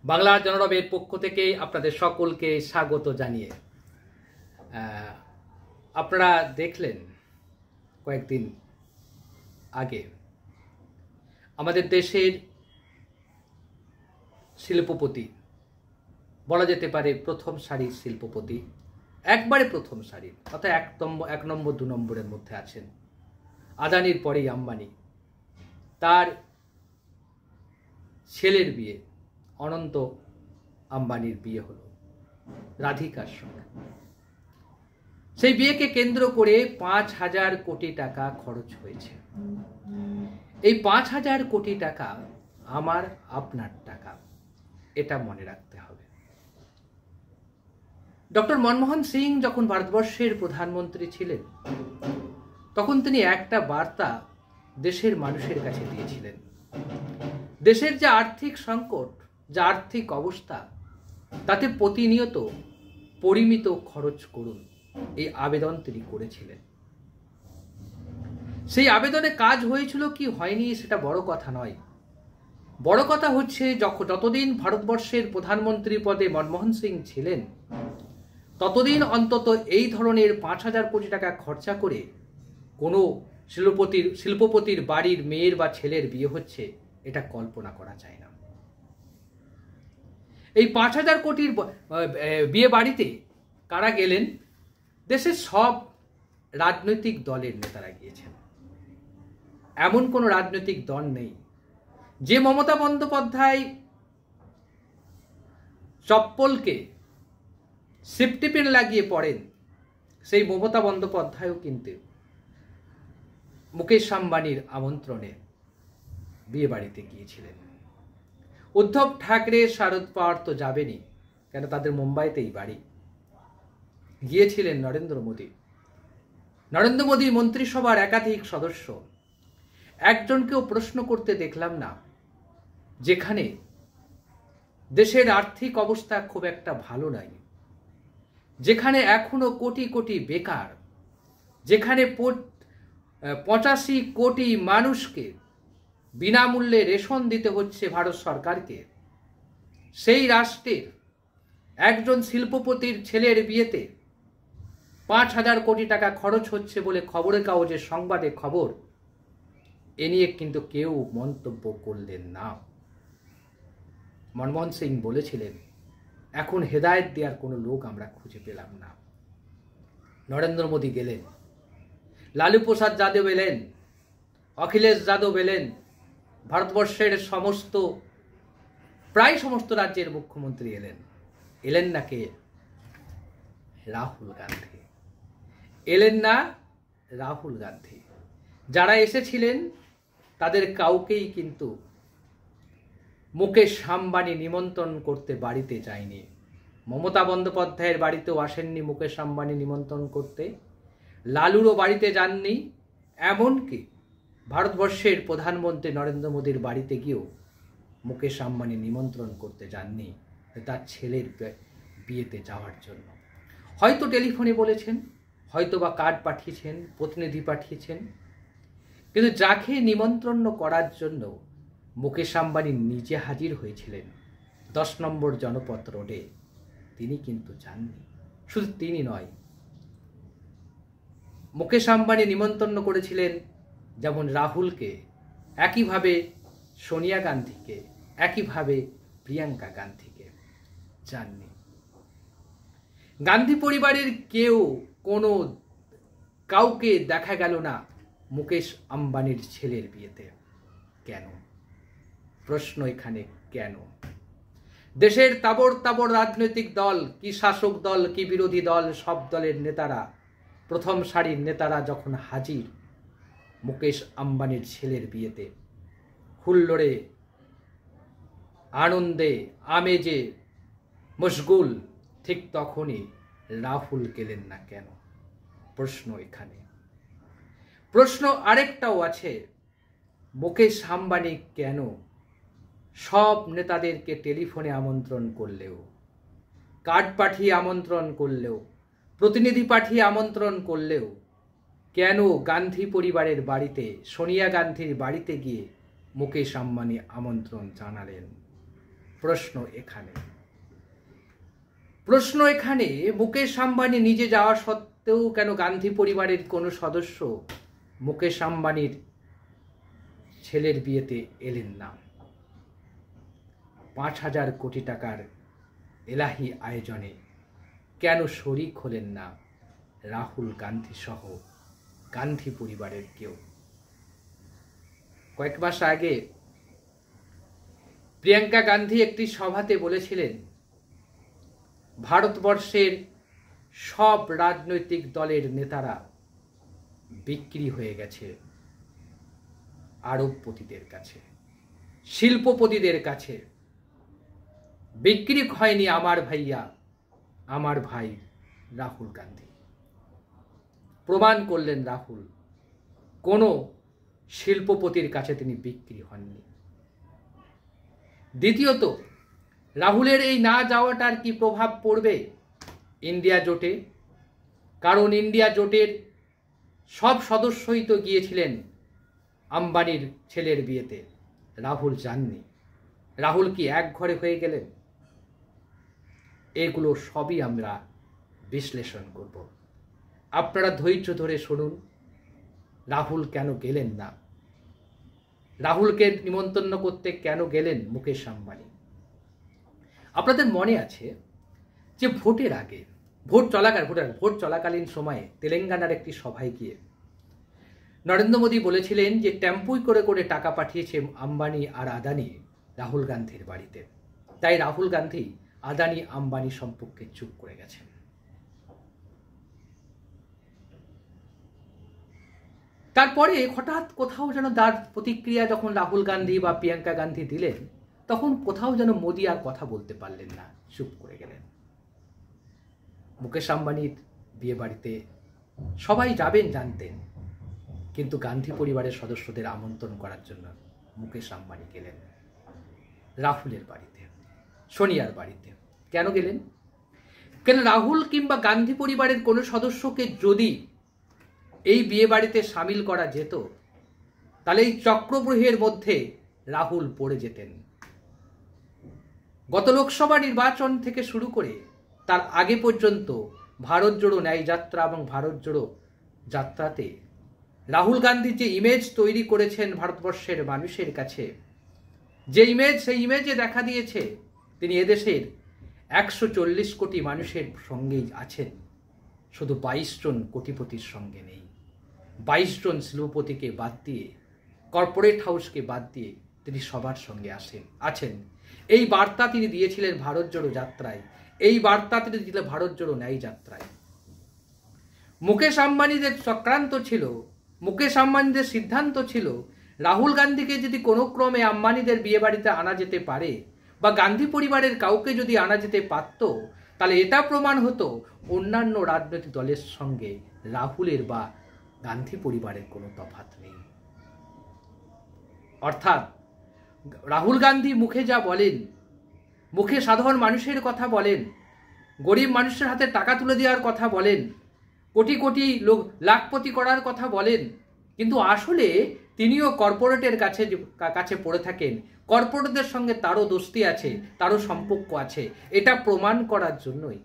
বাংলা জনরবের পক্ষ থেকে আপনাদের সকলকে স্বাগত জানিয়ে আপনারা দেখলেন কয়েকদিন আগে আমাদের দেশের শিল্পপতি, বলা যেতে পারে প্রথম সারির শিল্পপতি, একবারে প্রথম সারির, অর্থাৎ এক নম্বর দু নম্বরের মধ্যে আছেন, আদানির পরেই আম্বানি, তার ছেলের বিয়ে, অনন্ত আম্বানির বিয়ে হলো রাধিকার সঙ্গে। সেই বিয়েকে কেন্দ্র করে 5,000 কোটি টাকা খরচ হয়েছে। এই 5,000 কোটি টাকা আমার আপনার টাকা, এটা মনে রাখতে হবে। ডক্টর মনমোহন সিং যখন ভারতবর্ষের প্রধানমন্ত্রী ছিলেন, তখন তিনি একটা বার্তা দেশের মানুষের কাছে দিয়েছিলেন। দেশের যে আর্থিক সংকট, যে আর্থিক অবস্থা, তাতে প্রতিনিয়ত পরিমিত খরচ করুন, এই আবেদন তিনি করেছিলেন। সেই আবেদনে কাজ হয়েছিল কি হয়নি সেটা বড় কথা নয়। বড় কথা হচ্ছে যতদিন ভারতবর্ষের প্রধানমন্ত্রী পদে মনমোহন সিং ছিলেন, ততদিন অন্তত এই ধরনের 5,000 কোটি টাকা খরচা করে কোনো শিল্পপতির বাড়ির মেয়ের বা ছেলের বিয়ে হচ্ছে, এটা কল্পনা করা যায় না। এই 5,000 কোটির বিয়ে বাড়িতে কারা গেলেন? দেশের সব রাজনৈতিক দলের নেতারা গিয়েছেন। এমন কোনো রাজনৈতিক দল নেই যে মমতা বন্দ্যোপাধ্যায় চপ্পলকে সেফটি পিন লাগিয়ে পড়েন, সেই মমতা বন্দ্যোপাধ্যায়ও কিন্তু মুকেশ আম্বানির আমন্ত্রণে বিয়ে বাড়িতে গিয়েছিলেন। উদ্ধব ঠাকরে, শারদ পাওয়ার তো যাবেনই, কেন তাদের মুম্বাইতেই বাড়ি। গিয়েছিলেন নরেন্দ্র মোদী। নরেন্দ্র মোদী মন্ত্রিসভার একাধিক সদস্য। একজনকেও প্রশ্ন করতে দেখলাম না, যেখানে দেশের আর্থিক অবস্থা খুব একটা ভালো নাই, যেখানে এখনো কোটি কোটি বেকার, যেখানে 85 কোটি মানুষকে বিনামূল্যে রেশন দিতে হচ্ছে ভারত সরকারকে, সেই রাষ্ট্রের একজন শিল্পপতির ছেলের বিয়েতে 5,000 কোটি টাকা খরচ হচ্ছে বলে খবরের কাগজের সংবাদে খবর, এ নিয়ে কিন্তু কেউ মন্তব্য করলেন না। মনমোহন সিং বলেছিলেন, এখন হেদায়েত দেওয়ার কোনো লোক আমরা খুঁজে পেলাম না। নরেন্দ্র মোদী গেলেন, লালু প্রসাদ যাদব এলেন, অখিলেশ যাদব এলেন, ভারতবর্ষের প্রায় সমস্ত রাজ্যের মুখ্যমন্ত্রী এলেন না কে? রাহুল গান্ধী এলেন না? রাহুল গান্ধী। যারা এসেছিলেন তাদের কাউকেই কিন্তু মুকেশ আম্বানি নিমন্ত্রণ করতে বাড়িতে যায়নি। মমতা বন্দ্যোপাধ্যায়ের বাড়িতেও আসেননি মুকেশ আম্বানি নিমন্ত্রণ করতে, লালুরও বাড়িতে যাননি, এমনকি ভারতবর্ষের প্রধানমন্ত্রী নরেন্দ্র মোদীর বাড়িতে গিয়েও মুকেশ আম্বানি নিমন্ত্রণ করতে যাননি তার ছেলের বিয়েতে যাওয়ার জন্য। হয়তো টেলিফোনে বলেছেন, হয়তো বা কার্ড পাঠিয়েছেন, প্রতিনিধি পাঠিয়েছেন, কিন্তু যাকে নিমন্ত্রণ করার জন্য মুকেশ আম্বানি নিজে হাজির হয়েছিলেন 10 নম্বর জনপথ রোডে, তিনি কিন্তু যাননি। শুধু তিনি নয়, মুকেশ আম্বানি নিমন্ত্রণ করেছিলেন যেমন রাহুলকে, একইভাবে সোনিয়া গান্ধীকে, একইভাবে প্রিয়াঙ্কা গান্ধীকে, যাননি। গান্ধী পরিবারের কাউকে দেখা গেল না মুকেশ আম্বানির ছেলের বিয়েতে। কেন? প্রশ্ন এখানে কেন? দেশের তাবড় রাজনৈতিক দল, কি শাসক দল কি বিরোধী দল, সব দলের নেতারা, প্রথম সারির নেতারা যখন হাজির মুকেশ আম্বানির ছেলের বিয়েতে, হুল্লোড়ে, আনন্দে, আমেজে মশগুল, ঠিক তখনই রাহুল গেলেন না কেন? প্রশ্ন এখানে। প্রশ্ন আরেকটাও আছে, মুকেশ আম্বানি কেন সব নেতাদেরকে টেলিফোনে আমন্ত্রণ করলেও, কার্ড পাঠিয়ে আমন্ত্রণ করলেও, প্রতিনিধি পাঠিয়ে আমন্ত্রণ করলেও, কেন গান্ধী পরিবারের বাড়িতে, সোনিয়া গান্ধীর বাড়িতে গিয়ে মুকেশ আম্বানি আমন্ত্রণ জানালেন? প্রশ্ন এখানে মুকেশ আম্বানি নিজে যাওয়া সত্ত্বেও কেন গান্ধী পরিবারের কোনো সদস্য মুকেশ আম্বানির ছেলের বিয়েতে এলেন না? 5,000 কোটি টাকার এলাহি আয়োজনে কেন শরিক হলেন না রাহুল গান্ধী সহ গান্ধী পরিবারের কেউ? কয়েক মাস আগে প্রিয়াঙ্কা গান্ধী একটি সভাতে বলেছিলেন, ভারতবর্ষের সব রাজনৈতিক দলের নেতারা বিক্রি হয়ে গেছে আরবপতিদের কাছে, শিল্পপতিদের কাছে। বিক্রি হয়নি আমার ভাইয়া, আমার ভাই রাহুল গান্ধী। প্রমাণ করলেন রাহুল কোনো শিল্পপতির কাছে তিনি বিক্রি হননি। দ্বিতীয়ত, রাহুলের এই না যাওয়াটার কি প্রভাব পড়বে ইন্ডিয়া জোটে? কারণ ইন্ডিয়া জোটের সব সদস্যই তো গিয়েছিলেন আম্বানির ছেলের বিয়েতে, রাহুল যাননি। রাহুল কি এক ঘরে হয়ে গেলেন? এগুলো সবই আমরা বিশ্লেষণ করব। আপনারা ধৈর্য ধরে শুনুন, রাহুল কেন গেলেন না, রাহুলকে নিমন্ত্রণ করতে কেন গেলেন মুকেশ আম্বানি। আপনাদের মনে আছে যে ভোটের আগে, ভোট চলাকালীন সময়ে তেলেঙ্গানার একটি সভায় গিয়ে নরেন্দ্র মোদী বলেছিলেন যে টেম্পুই করে করে টাকা পাঠিয়েছে আম্বানি আর আদানি রাহুল গান্ধীর বাড়িতে। তাই রাহুল গান্ধী আদানি আম্বানি সম্পর্কে চুপ করে গেছেন। তারপরে হঠাৎ কোথাও যেন তার প্রতিক্রিয়া যখন রাহুল গান্ধী বা প্রিয়াঙ্কা গান্ধী দিলেন, তখন কোথাও যেন মোদী আর কথা বলতে পারলেন না, চুপ করে গেলেন। মুকেশ আম্বানির বিয়ে বাড়িতে সবাই যাবেন জানতেন, কিন্তু গান্ধী পরিবারের সদস্যদের আমন্ত্রণ করার জন্য মুকেশ আম্বানি গেলেন রাহুলের বাড়িতে, সোনিয়ার বাড়িতে। কেন গেলেন? কেন রাহুল কিংবা গান্ধী পরিবারের কোনো সদস্যকে যদি এই বিয়ে বাড়িতে সামিল করা যেত, তাহলে এই চক্রব্যূহের মধ্যে রাহুল পড়ে যেতেন। গত লোকসভা নির্বাচন থেকে শুরু করে তার আগে পর্যন্ত ভারত জোড়ো ন্যায় যাত্রা এবং ভারত জোড়ো যাত্রাতে রাহুল গান্ধী যে ইমেজ তৈরি করেছেন ভারতবর্ষের মানুষের কাছে, যে ইমেজ, সেই ইমেজে দেখা দিয়েছে তিনি এদেশের 140 কোটি মানুষের সঙ্গেই আছেন, শুধু 22 জন কোটিপতির সঙ্গে নেই। 22 জন শিল্পপতিকে বাদ দিয়ে, কর্পোরেট হাউসকে বাদ দিয়ে তিনি সবার সঙ্গে আছেন। এই বার্তা তিনি দিয়েছিলেন ভারত জোড়ো যাত্রায়, এই বার্তা তিনি দিলেন ভারত জোড়ো ন্যায় যাত্রায়। মুকেশ আম্বানিদের চক্রান্ত ছিল, মুকেশ আম্বানিদের সিদ্ধান্ত ছিল, রাহুল গান্ধীকে যদি কোনো ক্রমে আম্বানিদের বিয়ে বাড়িতে আনা যেতে পারে বা গান্ধী পরিবারের কাউকে যদি আনা যেতে পারত, তাহলে এটা প্রমাণ হতো অন্যান্য রাজনৈতিক দলের সঙ্গে রাহুলের বা গান্ধী পরিবারের কোনো তফাৎ নেই। অর্থাৎ রাহুল গান্ধী মুখে যা বলেন, মুখে সাধারণ মানুষের কথা বলেন, গরিব মানুষের হাতে টাকা তুলে দেওয়ার কথা বলেন, কোটি কোটি লোক লাখপতি করার কথা বলেন, কিন্তু আসলে তিনিও কর্পোরেটের কাছে পড়ে থাকেন। কর্পোরেটদের সঙ্গে তারও দোস্তি আছে, তারও সম্পর্ক আছে। এটা প্রমাণ করার জন্যই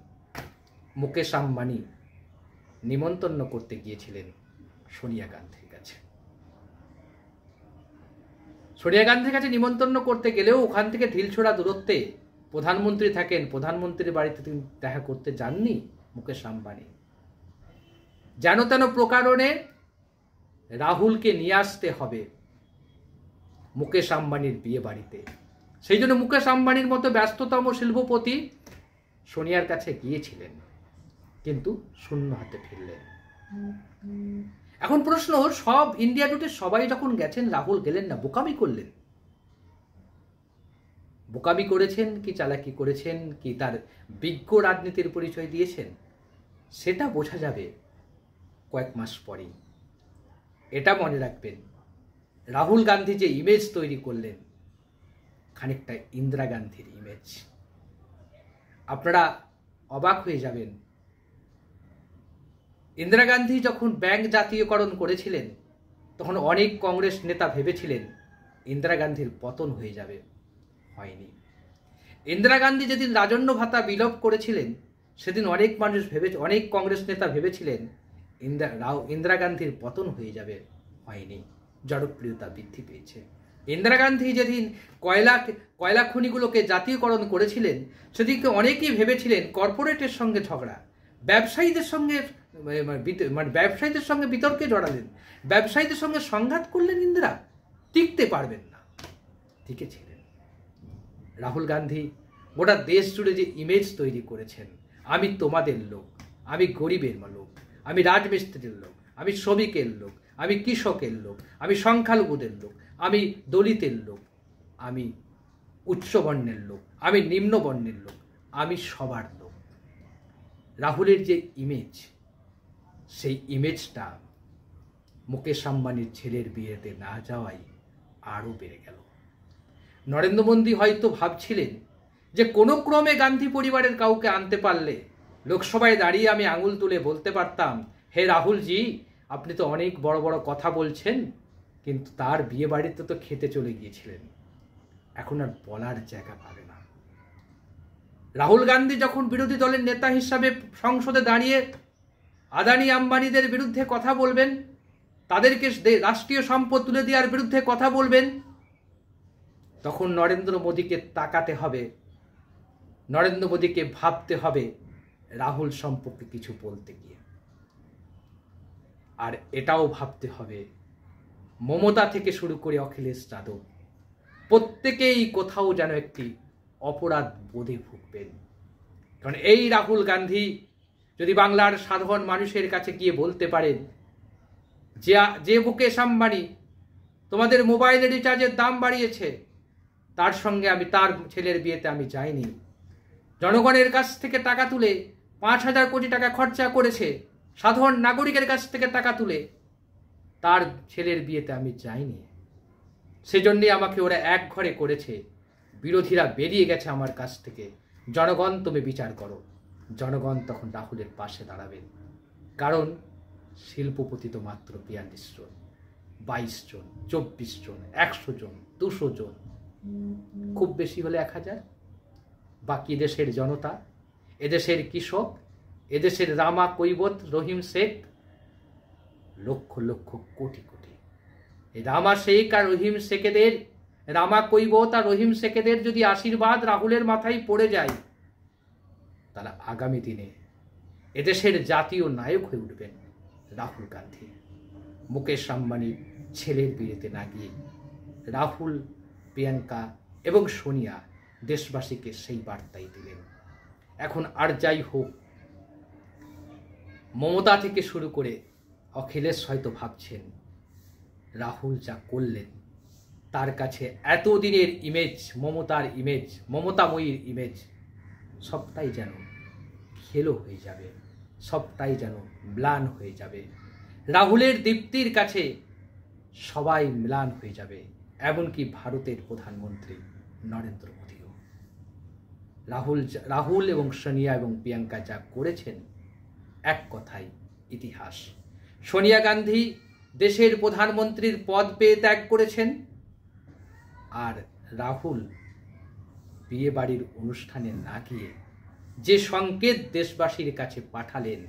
মুকেশ আম্বানি নিমন্ত্রণ করতে গিয়েছিলেন সোনিয়া গান্ধীর কাছে। সোনিয়া গান্ধীর কাছে নিমন্ত্রণ করতে গেলেও ওখান থেকে ঢিলছোড়া দূরত্বে প্রধানমন্ত্রী থাকেন, প্রধানমন্ত্রীর বাড়িতে তিনি দেখা করতে যাননি মুকেশ আম্বানি। যেন তেন প্রকারণে রাহুলকে নিয়ে আসতে হবে মুকেশ আম্বানির বিয়ে বাড়িতে। সেই জন্য মুকেশ আম্বানির মতো ব্যস্ততম শিল্পপতি সোনিয়ার কাছে গিয়েছিলেন, কিন্তু শূন্য হাতে ফিরলেন। এখন প্রশ্ন, সব ইন্ডিয়া জোটে সবাই যখন গেছেন, রাহুল গেলেন না, বোকামি করলেন? বোকামি করেছেন কি চালাকি করেছেন কি তার বিজ্ঞ রাজনীতির পরিচয় দিয়েছেন, সেটা বোঝা যাবে কয়েক মাস পরেই। এটা মনে রাখবেন, রাহুল গান্ধী যে ইমেজ তৈরি করলেন, খানিকটা ইন্দিরা গান্ধীর ইমেজ। আপনারা অবাক হয়ে যাবেন, ইন্দিরা গান্ধী যখন ব্যাংক জাতীয়করণ করেছিলেন, তখন অনেক কংগ্রেস নেতা ভেবেছিলেন ইন্দিরা গান্ধীর পতন হয়ে যাবে, হয়নি। ইন্দিরা গান্ধী যেদিন রাজন্য ভাতা বিলোপ করেছিলেন সেদিন অনেক মানুষ অনেক কংগ্রেস নেতা ভেবেছিলেন ইন্দিরা গান্ধীর পতন হয়ে যাবে, হয়নি, জনপ্রিয়তা বৃদ্ধি পেয়েছে। ইন্দিরা গান্ধী যেদিন কয়লা খনিগুলোকে জাতীয়করণ করেছিলেন সেদিকে অনেকেই ভেবেছিলেন কর্পোরেটের সঙ্গে ঝগড়া, ব্যবসায়ীদের সঙ্গে বিতর্কে জড়ালেন, ব্যবসায়ীদের সঙ্গে সংঘাত করলেন, ইন্দিরা টিকতে পারবেন না, টিকেছিলেন। রাহুল গান্ধী গোটা দেশ জুড়ে যে ইমেজ তৈরি করেছেন, আমি তোমাদের লোক, আমি গরিবের লোক, আমি রাজমিস্ত্রির লোক, আমি শ্রমিকের লোক, আমি কৃষকের লোক, আমি সংখ্যালঘুদের লোক, আমি দলিতের লোক, আমি উচ্চবর্ণের লোক, আমি নিম্নবর্ণের লোক, আমি সবার লোক। রাহুলের যে ইমেজ, সেই ইমেজটা মুকেশ আম্বানির ছেলের বিয়েতে না যাওয়াই আরও বেড়ে গেল। নরেন্দ্র মোদী হয়তো ভাবছিলেন যে কোনো ক্রমে গান্ধী পরিবারের কাউকে আনতে পারলে লোকসভায় দাঁড়িয়ে আমি আঙুল তুলে বলতে পারতাম, হে রাহুলজি, আপনি তো অনেক বড় বড় কথা বলছেন, কিন্তু তার বিয়ে বাড়িতে তো খেতে চলে গিয়েছিলেন, এখন আর বলার জায়গা পাবে না। রাহুল গান্ধী যখন বিরোধী দলের নেতা হিসাবে সংসদে দাঁড়িয়ে আদানি আম্বানিদের বিরুদ্ধে কথা বলবেন, তাদেরকে রাষ্ট্রীয় সম্পদ তুলে দেওয়ার বিরুদ্ধে কথা বলবেন, তখন নরেন্দ্র মোদীকে তাকাতে হবে, নরেন্দ্র মোদীকে ভাবতে হবে রাহুল সম্পর্কে কিছু বলতে গিয়ে। আর এটাও ভাবতে হবে মমতা থেকে শুরু করে অখিলেশ যাদব প্রত্যেকেই কোথাও যেন একটি অপরাধ বোধে ভুগবেন। কারণ এই রাহুল গান্ধী যদি বাংলার সাধারণ মানুষের কাছে গিয়ে বলতে পারেন যে মুকেশ আম্বানি তোমাদের মোবাইলের রিচার্জের দাম বাড়িয়েছে, তার সঙ্গে আমি তার ছেলের বিয়েতে আমি যাইনি, জনগণের কাছ থেকে টাকা তুলে 5,000 কোটি টাকা খরচা করেছে, সাধারণ নাগরিকের কাছ থেকে টাকা তুলে তার ছেলের বিয়েতে আমি যাইনি, সেজন্যই আমাকে ওরা এক ঘরে করেছে, বিরোধীরা বেরিয়ে গেছে আমার কাছ থেকে, জনগণ তুমি বিচার করো। জনগণ তখন রাহুলের পাশে দাঁড়াবেন। কারণ শিল্পপতি তো মাত্র 42 জন, 22 জন, 24 জন, 100 জন, 200 জন, খুব বেশি হলে 1000। বাকি দেশের জনতা, এদেশের কৃষক, এদেশের রামা কৈবত, রহিম শেখ, লক্ষ লক্ষ কোটি কোটি। এই রামা শেখ আর রহিম শেখেদের, রামা কৈবত আর রহিম শেখেদের যদি আশীর্বাদ রাহুলের মাথায় পড়ে যায়, তারা আগামী দিনে এদেশের জাতীয় নায়ক হয়ে উঠবেন রাহুল গান্ধী। মুকেশ আম্বানির ছেলের বিয়েতে না গিয়ে রাহুল, প্রিয়াঙ্কা এবং সোনিয়া দেশবাসীকে সেই বার্তাই দিলেন। এখন আর যাই হোক, মমতা থেকে শুরু করে অখিলেশ হয়তো ভাবছেন রাহুল যা করলেন তার কাছে এতদিনের ইমেজ, মমতার ইমেজ, মমতাময়ীর ইমেজ সবটাই যেন খেলো হয়ে যাবে, সবটাই যেন ম্লান হয়ে যাবে। রাহুলের দীপ্তির কাছে সবাই ম্লান হয়ে যাবে, এমনকি ভারতের প্রধানমন্ত্রী নরেন্দ্র মোদীও। রাহুল এবং সোনিয়া এবং প্রিয়াঙ্কা যা করেছেন, এক কথায় ইতিহাস। সোনিয়া গান্ধী দেশের প্রধানমন্ত্রীর পদ পেয়ে ত্যাগ করেছেন, আর রাহুল বিয়ে বাড়ির অনুষ্ঠানে না গিয়ে যে সংকেত দেশবাসীর কাছে পাঠালেন,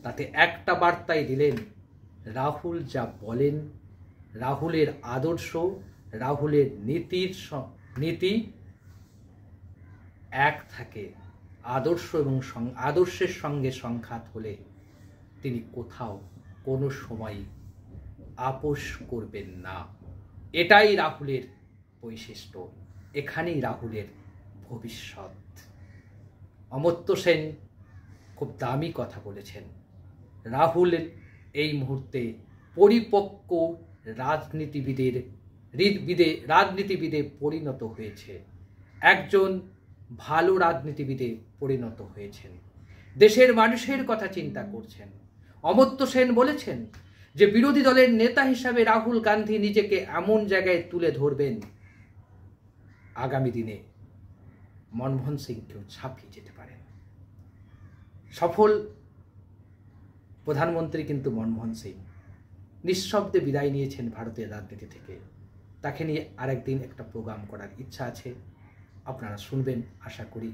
তাতে একটা বার্তাই দিলেন, রাহুল যা বলেন, রাহুলের আদর্শ, রাহুলের নীতি এক থাকে। আদর্শ এবং আদর্শের সঙ্গে সংঘাত হলে তিনি কোথাও কোনো সময় আপোষ করবেন না। এটাই রাহুলের বৈশিষ্ট্য, এখানেই রাহুলের ভবিষ্যৎ। অমর্ত্য সেন খুব দামি কথা বলেছেন, রাহুল এই মুহূর্তে পরিপক্ক রাজনীতিবিদে পরিণত হয়েছে, একজন ভালো রাজনীতিবিদে পরিণত হয়েছেন, দেশের মানুষের কথা চিন্তা করছেন। অমর্ত্য সেন বলেছেন যে বিরোধী দলের নেতা হিসাবে রাহুল গান্ধী নিজেকে এমন জায়গায় তুলে ধরবেন, আগামী দিনে মনমোহন সিংকেও ছাপিয়ে যেতে পারেন। সফল প্রধানমন্ত্রী কিন্তু মনমোহন সিং নিঃশব্দে বিদায় নিয়েছেন ভারতের রাজনীতি থেকে। তাকে নিয়ে আরেকদিন একটা প্রোগ্রাম করার ইচ্ছা আছে। আপনারা শুনবেন আশা করি।